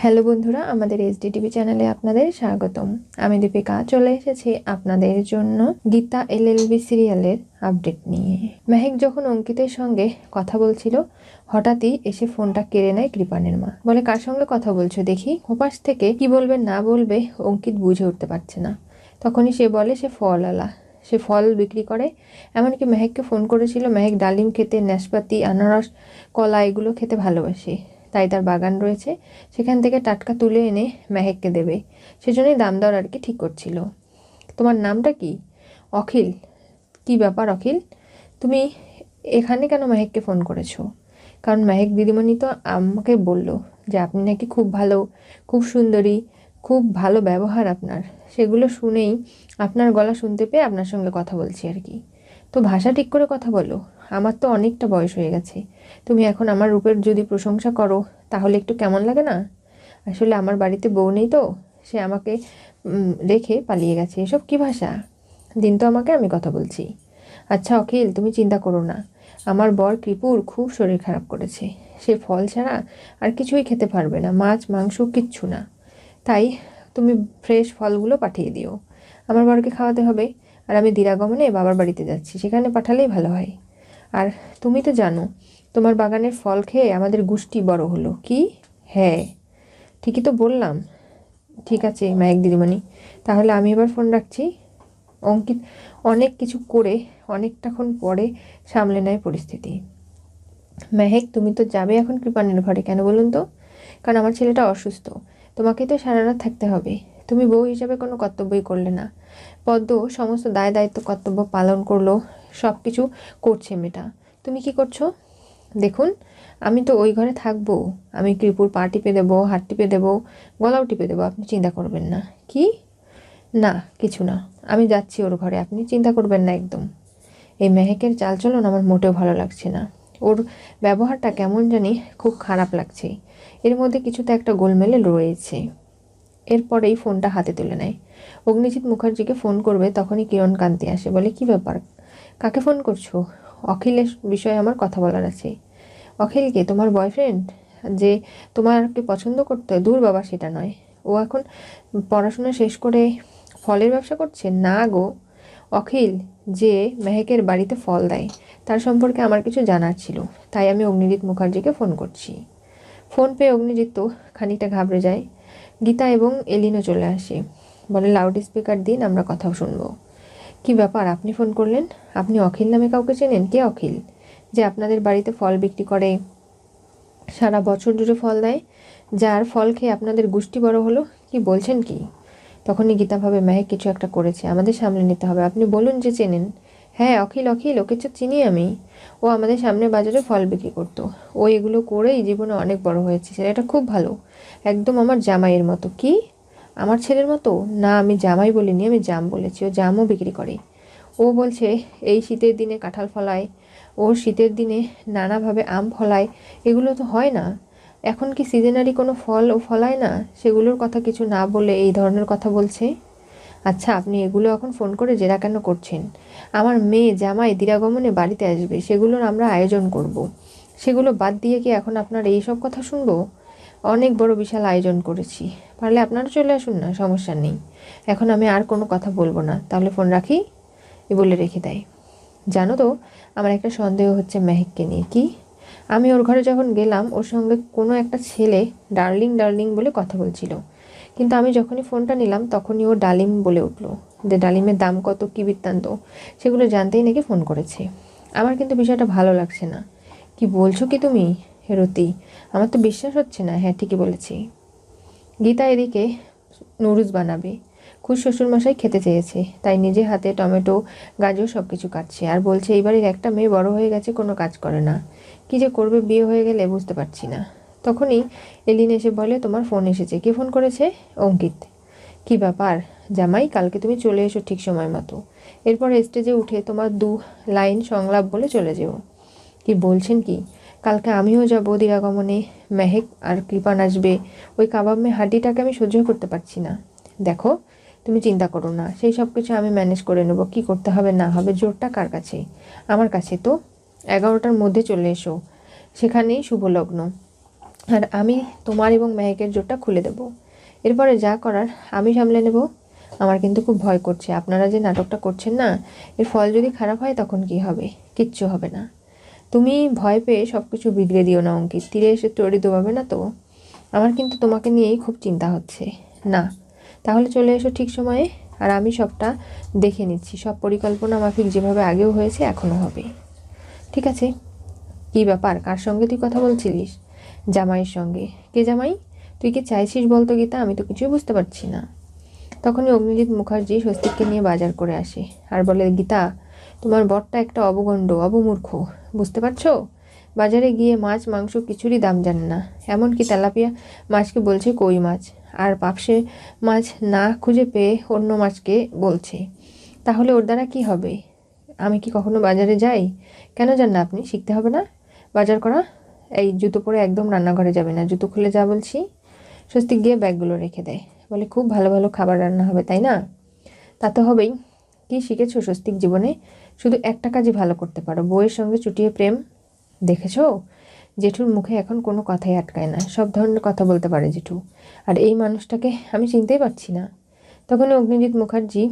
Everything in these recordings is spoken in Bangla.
হ্যালো বন্ধুরা, আমাদের SDTV চ্যানেলে আপনাদের স্বাগতম। আমি দীপিকা চলে এসেছি আপনাদের জন্য গীতা LLB সিরিয়ালের আপডেট নিয়ে। মেহেক যখন অঙ্কিতের সঙ্গে কথা বলছিল, হঠাৎই এসে ফোনটা কেড়ে নেয় কৃপানের মা। বলে, কার সঙ্গে কথা বলছো দেখি। ওপাশ থেকে কি বলবে না বলবে অঙ্কিত বুঝে উঠতে পারছে না। তখনই সে বলে সে ফলওয়ালা, সে ফল বিক্রি করে। এমনকি মেহেককে ফোন করেছিল। মেহেক ডালিম খেতে, নাশপাতি, আনারস, কলা এগুলো খেতে ভালোবাসে, তাই তার বাগান রয়েছে, সেখান থেকে টাটকা তুলে এনে মেহেককে দেবে। সেজন্যই দাম দর আর কি ঠিক করছিল। তোমার নামটা কি? অখিল। কি ব্যাপার অখিল, তুমি এখানে কেন মেহেককে ফোন করেছো? কারণ মেহেক দিদিমণি তো আমাকে বলল যে আপনি নাকি খুব ভালো, খুব সুন্দরী, খুব ভালো ব্যবহার আপনার। সেগুলো শুনেই আপনার গলা শুনতে পেয়ে আপনার সঙ্গে কথা বলছি আর কি। তো ভাষা ঠিক করে কথা বলো, আমার তো অনেকটা বয়স হয়ে গেছে। তুমি এখন আমার রূপের যদি প্রশংসা করো তাহলে একটু কেমন লাগে না? আসলে আমার বাড়িতে বউ নেই তো, সে আমাকে রেখে পালিয়ে গেছে। এসব কি ভাষা? দিন তো আমাকে, আমি কথা বলছি। আচ্ছা অখিল, তুমি চিন্তা করো না, আমার বর কৃপুর খুব শরীর খারাপ করেছে। সে ফল ছাড়া আর কিছুই খেতে পারবে না, মাছ মাংস কিচ্ছু না। তাই তুমি ফ্রেশ ফলগুলো পাঠিয়ে দিও, আমার বরকে খাওয়াতে হবে। আর আমি দিরাগমনে বাবার বাড়িতে যাচ্ছি, সেখানে পাঠালেই ভালো হয়। আর তুমি তো জানো, তোমার বাগানের ফল খেয়ে আমাদের গুষ্টি বড় হলো। কি? হ্যাঁ, ঠিকই তো বললাম। ঠিক আছে মায়েক দিদিমণি, তাহলে আমি এবার ফোন রাখছি। অঙ্কিত অনেক কিছু করে অনেকটাক্ষণ পরে সামলে নেয় পরিস্থিতি। মেহেক, তুমি তো যাবে এখন কৃপানের ঘরে, কেন বলুন তো? কারণ আমার ছেলেটা অসুস্থ, তোমাকেই তো সারা রাত থাকতে হবে। তুমি বউ হিসাবে কোনো কর্তব্যই করলে না। পদ্ম সমস্ত দায় দায়িত্ব কর্তব্য পালন করলো, সব কিছু করছে মেয়েটা, তুমি কি করছো? দেখুন, আমি তো ওই ঘরে থাকবো, আমি কৃপুর পা টিপে দেবো, হাত টিপে দেবো, গলাও টিপে দেবো, আপনি চিন্তা করবেন না। কি? না কিছু না, আমি যাচ্ছি ওর ঘরে, আপনি চিন্তা করবেন না একদম। এই মেহেকের চালচলন আমার মোটেও ভালো লাগছে না, ওর ব্যবহারটা কেমন জানি খুব খারাপ লাগছে। এর মধ্যে কিছুতে একটা গোলমেলে রয়েছে। এরপরেই ফোনটা হাতে তুলে নেয়। অগ্নিজিৎ মুখার্জিকে ফোন করবে তখনই কিরণ কান্তি আসে। বলে, কি ব্যাপার, কাকে ফোন করছো? অখিলের বিষয়ে আমার কথা বলার আছে। অখিলকে? তোমার বয়ফ্রেন্ড যে তোমাকে পছন্দ করতে? দূর বাবা, সেটা নয়। ও এখন পড়াশোনা শেষ করে ফলের ব্যবসা করছে। না গো, অখিল যে মেহেকের বাড়িতে ফল দেয়, তার সম্পর্কে আমার কিছু জানার ছিল, তাই আমি অগ্নিজিৎ মুখার্জিকে ফোন করছি। ফোন পেয়ে অগ্নিজিৎ তো খানিকটা ঘাবড়ে যায়। গীতা এবং এলিনও চলে আসে। বলে, লাউড স্পিকার দিন, আমরা কথাও শুনবো। কি ব্যাপার, আপনি ফোন করলেন? আপনি অখিল নামে কাউকে চেনেন? কে অখিল? যে আপনাদের বাড়িতে ফল বিক্রি করে, সারা বছর জুড়ে ফল দেয়, যার ফল খেয়ে আপনাদের গুষ্টি বড় হলো? কি বলছেন কি? তখনই গীতা ভাবে মেহেক কিছু একটা করেছে, আমাদের সামনে নিতে হবে। আপনি বলুন যে চেনেন। হ্যাঁ, অখিল, অখিল, ওকে তো চিনি আমি। ও আমাদের সামনে বাজারে ফল বিক্রি করতো। ও এগুলো করেই জীবনে অনেক বড় হয়েছে। ছেলেটা খুব ভালো, একদম আমার জামাইয়ের মতো। কি? আমার ছেলের মতো? না, আমি জামাই বলিনি, আমি জাম বলেছি। ও জামও বিক্রি করে। ও বলছে এই শীতের দিনে কাঁঠাল ফলায়, ও শীতের দিনে নানাভাবে আম ফলায়। এগুলো তো হয় না, এখন কি সিজনারি কোনো ফল ও ফলায় না? সেগুলোর কথা কিছু না বলে এই ধরনের কথা বলছে। আচ্ছা, আপনি এগুলো এখন ফোন করে জেরা কেন করছেন? আমার মেয়ে জামাই দিরাগমনে বাড়িতে আসবে, সেগুলোর আমরা আয়োজন করব। সেগুলো বাদ দিয়ে কি এখন আপনার এই সব কথা শুনবো? অনেক বড় বিশাল আয়োজন করেছি, পারলে আপনারা চলে আসুন না, সমস্যা নেই। এখন আমি আর কোনো কথা বলবো না, তাহলে ফোন রাখি। এ বলে রেখে দেয়। জানো তো, আমার একটা সন্দেহ হচ্ছে মেহেককে নিয়ে। কি? আমি ওর ঘরে যখন গেলাম, ওর সঙ্গে কোনো একটা ছেলে ডার্লিং ডার্লিং বলে কথা বলছিল, কিন্তু আমি যখনই ফোনটা নিলাম তখনই ও ডালিম বলে উঠলো। যে ডালিমের দাম কত, কী বৃত্তান্ত, সেগুলো জানতেই নাকি ফোন করেছে। আমার কিন্তু বিষয়টা ভালো লাগছে না। কি বলছো কি তুমি রতি? আমার তো বিশ্বাস হচ্ছে না। হ্যাঁ, ঠিকই বলেছি। গীতা এদিকে নুডলস বানাবে, খুব শ্বশুরমশাই খেতে চেয়েছে, তাই নিজে হাতে টমেটো, গাজর সব কিছু কাটছে। আর বলছে এইবারের একটা মেয়ে বড় হয়ে গেছে, কোনো কাজ করে না, কি যে করবে বিয়ে হয়ে গেলে বুঝতে পারছি না। তখনই এলিন এসে বলে, তোমার ফোন এসেছে। কে ফোন করেছে? অঙ্কিত। কি ব্যাপার জামাই, কালকে তুমি চলে এসো ঠিক সময় মতো, এরপর স্টেজে উঠে তোমার 2 লাইন সংলাপ বলে চলে যেও। কি বলছেন কি? কালকে আমিও যাব দিরাগমনে, মেহেক আর কৃপান আসবে। ওই কাবাব মে হাড্ডিটাকে আমি সহ্য করতে পারছি না। দেখো, তুমি চিন্তা করো না, সেই সব কিছু আমি ম্যানেজ করে নেব। কি করতে হবে না হবে, জোরটা কার কাছে? আমার কাছে। তো 11টার মধ্যে চলে এসো, সেখানেই শুভ লগ্ন। আর আমি তোমার এবং মেহেকের জোরটা খুলে দেব। এরপরে যা করার আমি সামলে নেব। আমার কিন্তু খুব ভয় করছে, আপনারা যে নাটকটা করছেন না, এর ফল যদি খারাপ হয় তখন কি হবে? কিচ্ছু হবে না। তুমি ভয় পেয়ে সব কিছু বিগড়ে দিও না অঙ্কিত, তীরে এসে তড়ি দোবাবে না তো। আমার কিন্তু তোমাকে নিয়েই খুব চিন্তা হচ্ছে। না, তাহলে চলে এসো ঠিক সময়ে, আর আমি সবটা দেখে নিচ্ছি। সব পরিকল্পনা মাফিক যেভাবে আগেও হয়েছে এখনও হবে। ঠিক আছে। কী ব্যাপার, কার সঙ্গে তুই কথা বলছিলিস? জামাইয়ের সঙ্গে। কে জামাই? তুই কি চাইছিস বলতো গীতা, আমি তো কিছুই বুঝতে পারছি না। তখনই অগ্নিজিৎ মুখার্জি স্বস্তিককে নিয়ে বাজার করে আসে আর বলে, গীতা, তোমার বরটা একটা অবগণ্ড, অবমূর্খ, বুঝতে পারছো? বাজারে গিয়ে মাছ মাংস কিছুরই দাম জানে না, এমনকি তেলাপিয়া মাছকে বলছে কই মাছ, আর পাপসে মাছ না খুঁজে পেয়ে অন্য মাছকে বলছে। তাহলে ওর দ্বারা কী হবে? আমি কি কখনো বাজারে যাই? কেন যান না আপনি? শিখতে হবে না বাজার করা? এই জুতো পরে একদম রান্নাঘরে যাবে না, জুতো খুলে যা বলছি। স্বস্তিক গিয়ে ব্যাগগুলো রেখে দেয়, বলে, খুব ভালো ভালো খাবার রান্না হবে তাই না? তা তো হবেই। কী শিখেছো স্বস্তিক জীবনে? শুধু একটা কাজই ভালো করতে পারো, বউয়ের সঙ্গে চুটিয়ে প্রেম। দেখেছো, জেঠুর মুখে এখন কোনো কথাই আটকায় না, সব ধরনের কথা বলতে পারে জেঠু। আর এই মানুষটাকে আমি চিনতেই পারছি না। তখন অগ্নিজিৎ মুখার্জি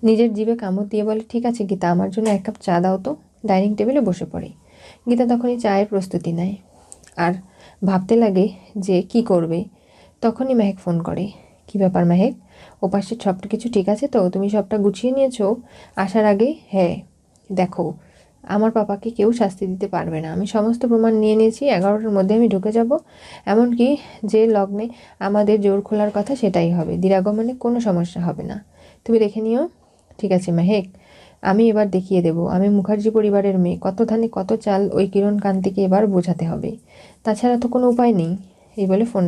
নিজের জিভে কামড় দিয়ে বলে, ঠিক আছে গীতা, আমার জন্য এক কাপ চা দাও তো। ডাইনিং টেবিলে বসে পড়ে। গীতা তখনই চায়ের প্রস্তুতি নেয় আর ভাবতে লাগে যে কি করবে। তখনই মেহেক ফোন করে। কি ব্যাপার মেহেক, ওপাশে সবটা কিছু ঠিক আছে তো? তুমি সবটা গুছিয়ে নিয়েছো আসার আগে? হ্যাঁ, দেখো, আমার পাপাকে কেউ শাস্তি দিতে পারবে না, আমি সমস্ত প্রমাণ নিয়ে নিয়েছি। 11টার মধ্যে আমি ঢুকে যাব, এমনকি যে লগ্নে আমাদের জোর খোলার কথা সেটাই হবে। দিরাগমনে কোনো সমস্যা হবে না, তুমি দেখে নিও। ঠিক আছে মেহেক, আমি এবার দেখিয়ে দেব আমি মুখার্জি পরিবারের মেয়ে। কত ধানে কত চাল, ওই কিরণ কান্তিকে এবার বোঝাতে হবে, তাছাড়া তো কোনো উপায় নেই। এই বলে ফোন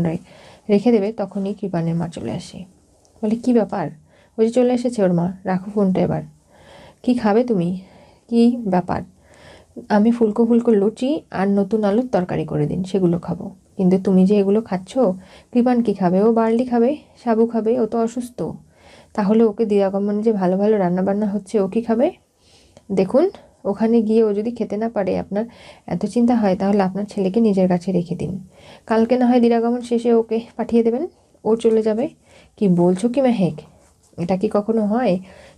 রেখে দেবে। তখনই কৃপানের মা চলে আসে। বলে, কি ব্যাপার? ওই যে চলে এসেছে ওর মা, রাখো ফোনটা এবার। কি খাবে তুমি? কি ব্যাপার? আমি ফুলকো ফুলকো লুচি আর নতুন আলুর তরকারি করে দিন, সেগুলো খাবো। কিন্তু তুমি যে এগুলো খাচ্ছ, কৃপান কি খাবে? ও বার্লি খাবে, সাবু খাবে, ও তো অসুস্থ। তাহলে ওকে দিরাগমনে যে ভালো ভালো রান্নাবান্না হচ্ছে, ও কি খাবে? দেখুন, ওখানে গিয়ে ও যদি খেতে না পারে, আপনার এত চিন্তা হয়, তাহলে আপনার ছেলেকে নিজের কাছে রেখে দিন। কালকে না হয় দিরাগমন শেষে ওকে পাঠিয়ে দেবেন, ও চলে যাবে। কি বলছো কি মেহেক? এটা কি কখনো হয়?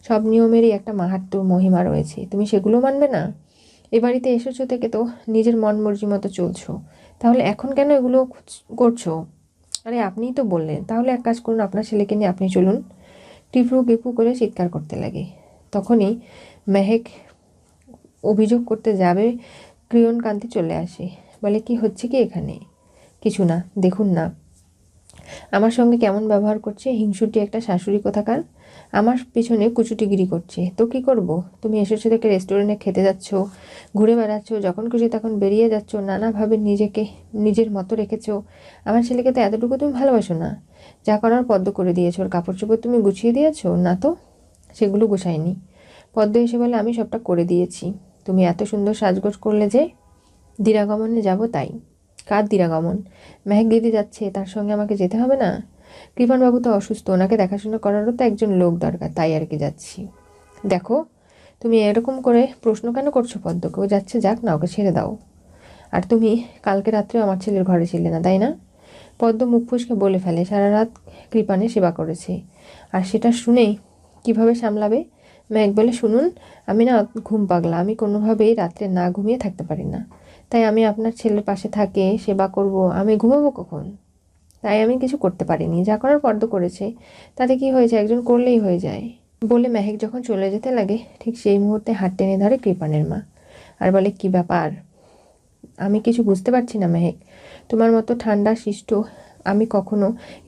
সব নিয়মেরই একটা মাহাত্ম্য মহিমা রয়েছে, তুমি সেগুলো মানবে না? এ বাড়িতে এসেছো থেকে তো নিজের মন মর্জি মতো চলছো, তাহলে এখন কেন এগুলো করছো? আরে আপনিই তো বললেন, তাহলে এক কাজ করুন, আপনার ছেলেকে নিয়ে আপনি চলুন। টিপু টিপু করে চিৎকার করতে লাগে। তখনই মেহেক অভিযোগ করতে যাবে, কিরণ কান্তি চলে আসে। বলে, কি হচ্ছে কি এখানে? কিছু না, দেখুন না আমার সঙ্গে কেমন ব্যবহার করছে, হিংসুটি একটা শাশুড়ি কোথাকার। আমার পিছনে কুচুটিগিরি করছে, তো কি করব? তুমি এসেছো থেকে রেস্টুরেন্টে খেতে যাচ্ছ, ঘুরে বেড়াচ্ছ, যখন খুশি তখন বেরিয়ে যাচ্ছ, নানাভাবে নিজেকে নিজের মতো রেখেছো। আমার ছেলেকে তো এতটুকু তুমি ভালোবাসো না? যা করার পদ্ম করে দিয়েছো, ওর কাপড় চোপড় তুমি গুছিয়ে দিয়েছো না তো? সেগুলো গুছায়নি। পদ্ম এসে বলে, আমি সবটা করে দিয়েছি। তুমি এত সুন্দর সাজগোজ করলে যে দিরাগমনে যাব তাই। কার দিরাগমন? মেহেক দিদি যাচ্ছে, তার সঙ্গে আমাকে যেতে হবে না? কৃপানবাবু তো অসুস্থ, ওনাকে দেখাশোনা করারও তো একজন লোক দরকার, তাই আর কি যাচ্ছি। দেখো, তুমি এরকম করে প্রশ্ন কেন করছো পদ্মকে? ও যাচ্ছে যাক না, ওকে ছেড়ে দাও। আর তুমি কালকে রাত্রে আমার ছেলের ঘরে ছিলে না তাই না? পদ্ম মুখ ফুসকে বলে ফেলে, সারা রাত কৃপানে সেবা করেছে, আর সেটা শুনেই কিভাবে সামলাবে? মেঘ বলে, শুনুন, আমি না ঘুম পাগলা, আমি কোনোভাবেই রাত্রে না ঘুমিয়ে থাকতে পারি না। তাই আমি আপনার ছেলের পাশে থাকে সেবা করব, আমি ঘুমাবো কখন? তাই আমি কিছু করতে পারিনি, যা করার পদ্ম করেছে, তাতে কি হয়েছে, একজন করলেই হয়ে যায়। বলে মেহেক যখন চলে যেতে লাগে, ঠিক সেই মুহূর্তে হাত টেনে ধরে কৃপানের মা আর বলে, কি ব্যাপার? আমি কিছু বুঝতে পারছি না মেহেক, তোমার মতো ঠান্ডা শিষ্ট আমি কখনো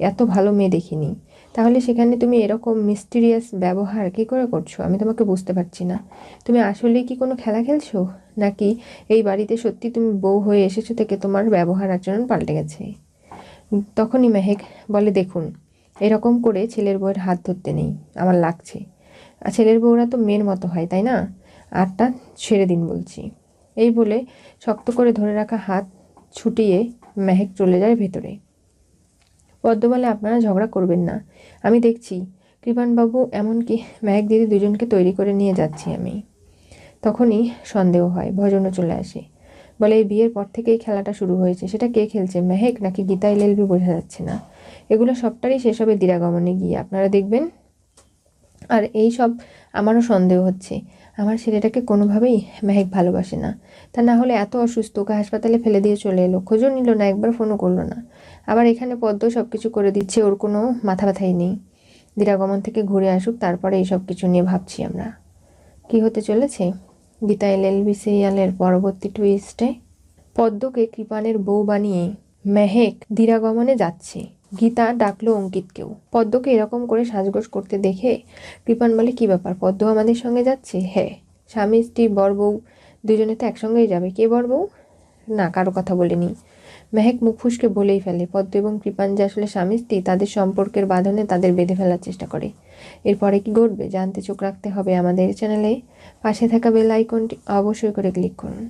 এত ভালো মেয়ে দেখিনি। তাহলে সেখানে তুমি এরকম মিস্টিরিয়াস ব্যবহার কী করে করছো? আমি তোমাকে বুঝতে পারছি না। তুমি আসলেই কি কোনো খেলা খেলছো, নাকি এই বাড়িতে সত্যি তুমি বউ হয়ে এসেছো থেকে তোমার ব্যবহার আচরণ পাল্টে গেছে? তখনই মেহেক বলে, দেখুন, এরকম করে ছেলের বউয়ের হাত ধরতে নেই, আমার লাগছে। আর ছেলের বউরা তো মেয়ের মতো হয় তাই না? আরটা ছেড়ে দিন বলছি। এই বলে শক্ত করে ধরে রাখা হাত ছুটিয়ে মেহেক চলে যায় ভেতরে। পদ্ম বলে, আপনারা ঝগড়া করবেন না, আমি দেখছি। কৃপানবাবু এমনকি মেহেক দিদি দুজনকে তৈরি করে নিয়ে যাচ্ছি আমি। তখনই সন্দেহ হয়, ভজনও চলে আসে। বলে এই বিয়ের পর থেকেই খেলাটা শুরু হয়েছে। সেটা কে খেলছে, মেহেক নাকি গীতা এলএলবি বোঝা যাচ্ছে না। এগুলো সবটারই শেষ হবে দিরাগমনে গিয়ে, আপনারা দেখবেন। আর এই সব আমারও সন্দেহ হচ্ছে, আমার ছেলেটাকে কোনোভাবেই মেহেক ভালোবাসে না। তা না হলে এত অসুস্থ, ওকে হাসপাতালে ফেলে দিয়ে চলে এলো, খোঁজও নিল না, একবার ফোনও করলো না। আবার এখানে পদ্ম সব কিছু করে দিচ্ছে, ওর কোনো মাথা ব্যথাই নেই। দিরাগমন থেকে ঘুরে আসুক, তারপরে এইসব কিছু নিয়ে ভাবছি আমরা। কি হতে চলেছে গীতা এলএলবি সিরিয়ালের পরবর্তী টুইস্টে? পদ্মকে কৃপানের বউ বানিয়ে মেহেক দিরাগমনে যাচ্ছে। গীতা ডাকলো অঙ্কিতকেও। পদ্মকে এরকম করে সাজগোজ করতে দেখে কৃপান বলে, কি ব্যাপার, পদ্ম আমাদের সঙ্গে যাচ্ছে? হ্যাঁ, স্বামী স্ত্রী বর বউ দুজনে তো একসঙ্গেই যাবে। কে বর বউ? না, কারো কথা বলেনি। মেহেক মুখ ফুসকে বলেই ফেলে, পদ্ম এবং কৃপান যে আসলে স্বামী স্ত্রী, তাদের সম্পর্কের বাঁধনে তাদের বেঁধে ফেলার চেষ্টা করে। এরপরে কি ঘটবে জানতে চোখ রাখতে হবে আমাদের চ্যানেলে। পাশে থাকা বেল আইকনটি অবশ্যই করে ক্লিক করুন।